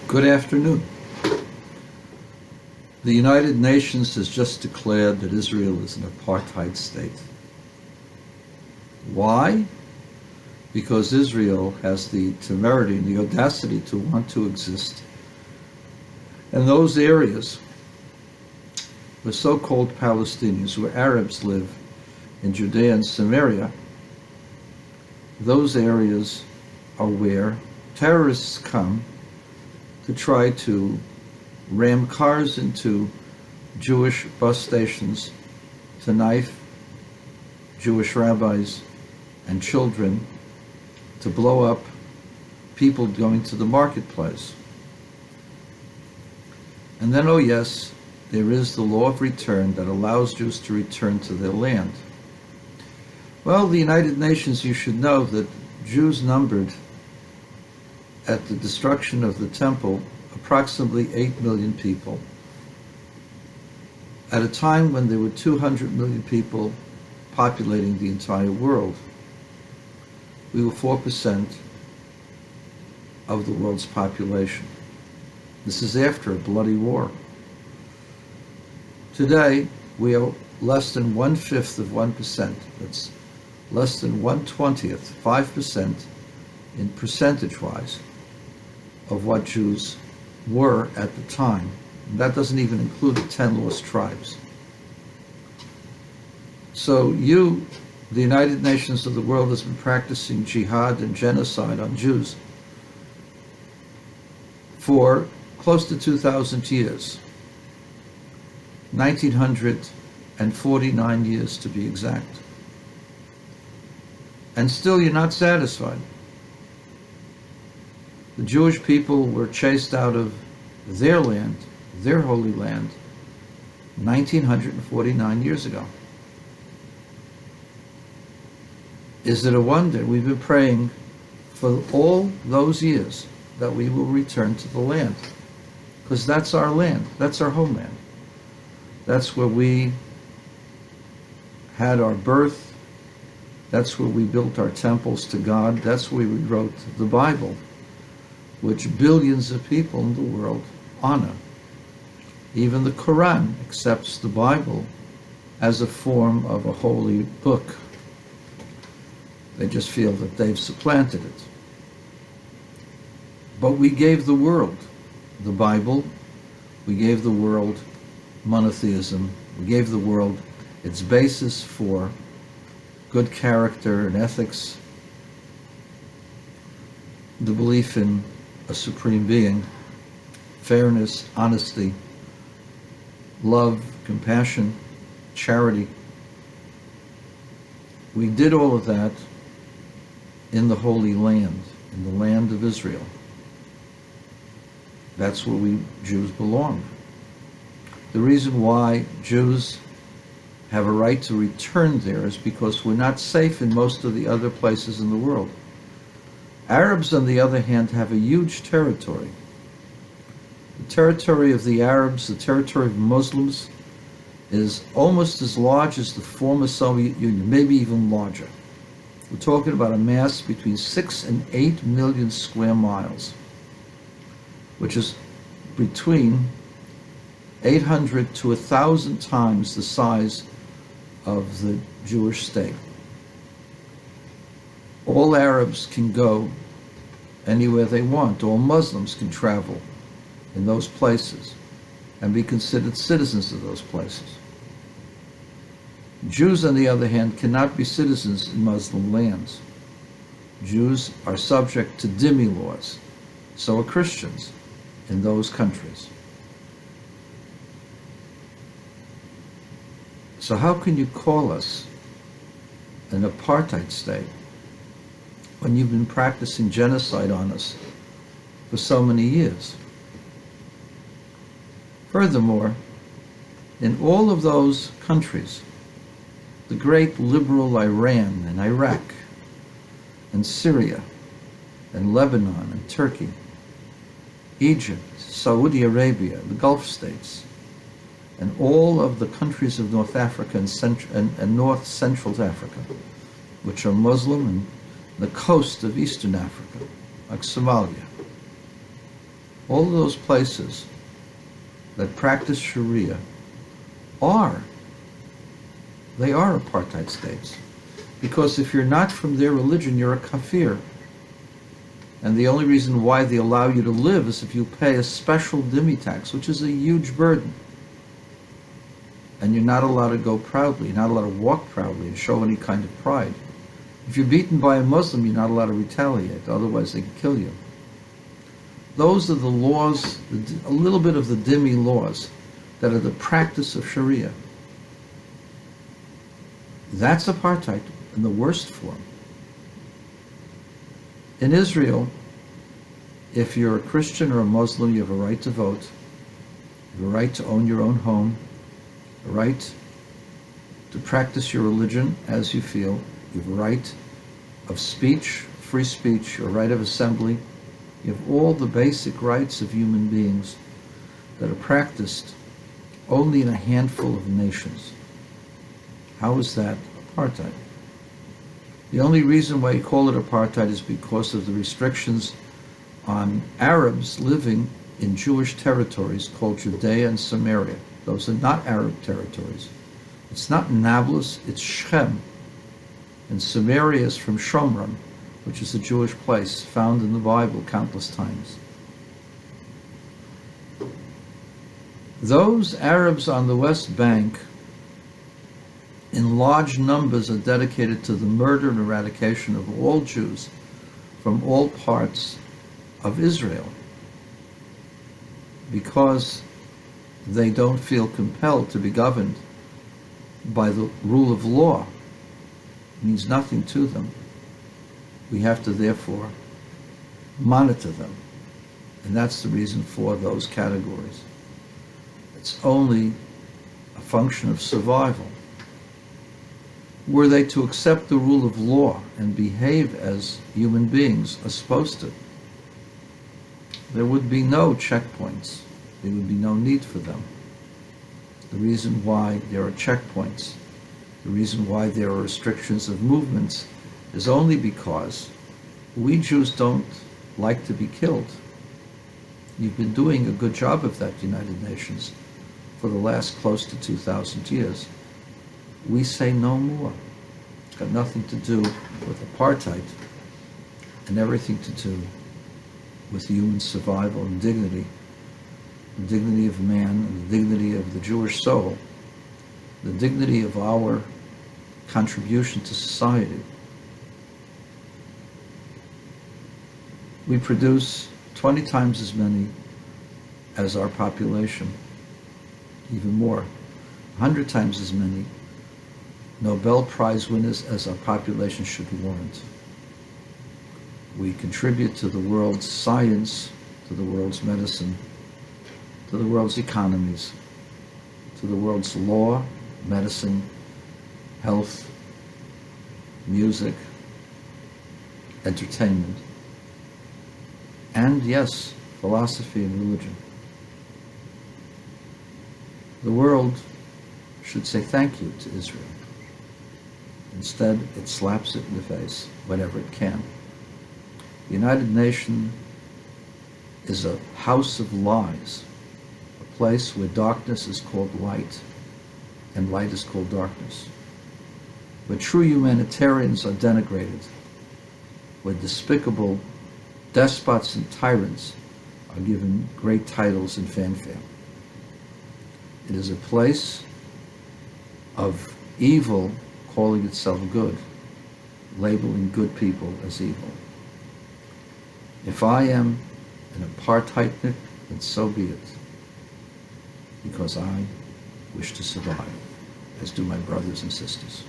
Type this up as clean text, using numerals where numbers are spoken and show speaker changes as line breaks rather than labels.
Good afternoon. The United Nations has just declared that Israel is an apartheid state. Why? Because Israel has the temerity and the audacity to want to exist. And those areas where so-called Palestinians, where Arabs live in Judea and Samaria, those areas are where terrorists come to try to ram cars into Jewish bus stations, to knife Jewish rabbis and children, to blow up people going to the marketplace. And then, oh yes, there is the law of return that allows Jews to return to their land. Well, the United Nations, you should know that Jews numbered at the destruction of the temple approximately 8 million people, at a time when there were 200 million people populating the entire world. We were 4% of the world's population. This is after a bloody war. Today, we are less than 1/5 of 1%. That's less than 1/20th, 5% in percentage-wise of what Jews were at the time. And that doesn't even include the 10 lost tribes. So the United Nations of the world, has been practicing jihad and genocide on Jews for close to 2,000 years. 1,949 years to be exact. And still you're not satisfied. The Jewish people were chased out of their land, their holy land, 1,949 years ago. Is it a wonder? We've been praying for all those years that we will return to the land, because that's our land, that's our homeland. That's where we had our birth, that's where we built our temples to God, that's where we wrote the Bible, which billions of people in the world honor. Even the Quran accepts the Bible as a form of a holy book. They just feel that they've supplanted it. But we gave the world the Bible, we gave the world monotheism, we gave the world its basis for good character and ethics, the belief in a supreme being, fairness, honesty, love, compassion, charity. We did all of that in the Holy Land, in the land of Israel. That's where we Jews belong. The reason why Jews have a right to return there is because we're not safe in most of the other places in the world. Arabs, on the other hand, have a huge territory. The territory of the Arabs, the territory of Muslims, is almost as large as the former Soviet Union, maybe even larger. We're talking about a mass between 6 and 8 million square miles, which is between 800 to 1,000 times the size of the Jewish state. All Arabs can go anywhere they want. All Muslims can travel in those places and be considered citizens of those places. Jews, on the other hand, cannot be citizens in Muslim lands. Jews are subject to Dhimmy laws. So are Christians in those countries. So how can you call us an apartheid state when you've been practicing genocide on us for so many years? Furthermore, in all of those countries, the great liberal Iran and Iraq and Syria and Lebanon and Turkey, Egypt, Saudi Arabia, the Gulf states, and all of the countries of North Africa and North Central Africa, which are Muslim, and the coast of Eastern Africa, like Somalia. All of those places that practice Sharia are apartheid states. Because if you're not from their religion, you're a kafir. And the only reason why they allow you to live is if you pay a special Dhimmy tax, which is a huge burden. And you're not allowed to go proudly, you're not allowed to walk proudly and show any kind of pride. If you're beaten by a Muslim, you're not allowed to retaliate, otherwise they can kill you. Those are the laws, a little bit of the Dhimmy laws, that are the practice of Sharia. That's apartheid in the worst form. In Israel, if you're a Christian or a Muslim, you have a right to vote, you have a right to own your own home, a right to practice your religion as you feel, you have a right of speech, free speech, a right of assembly. You have all the basic rights of human beings that are practiced only in a handful of nations. How is that apartheid? The only reason why you call it apartheid is because of the restrictions on Arabs living in Jewish territories called Judea and Samaria. Those are not Arab territories. It's not Nablus, it's Shechem. And Samaria is from Shomron, which is a Jewish place found in the Bible countless times. Those Arabs on the West Bank in large numbers are dedicated to the murder and eradication of all Jews from all parts of Israel because they don't feel compelled to be governed by the rule of law. It means nothing to them. We have to therefore monitor them. And that's the reason for those categories. It's only a function of survival. Were they to accept the rule of law and behave as human beings are supposed to, there would be no checkpoints. There would be no need for them. The reason why there are checkpoints, the reason why there are restrictions of movements is only because we Jews don't like to be killed. You've been doing a good job of that, United Nations, for the last close to 2,000 years. We say no more. It's got nothing to do with apartheid and everything to do with human survival and dignity, the dignity of man and the dignity of the Jewish soul, the dignity of our contribution to society. We produce 20 times as many as our population, even more, 100 times as many Nobel Prize winners as our population should warrant. We contribute to the world's science, to the world's medicine, to the world's economies, to the world's law, medicine, health, music, entertainment, and yes, philosophy and religion. The world should say thank you to Israel. Instead, it slaps it in the face whenever it can. The United Nations is a house of lies, a place where darkness is called light and light is called darkness, where true humanitarians are denigrated, where despicable despots and tyrants are given great titles and fanfare. It is a place of evil calling itself good, labeling good people as evil. If I am an apartheidnik, then so be it, because I wish to survive, as do my brothers and sisters.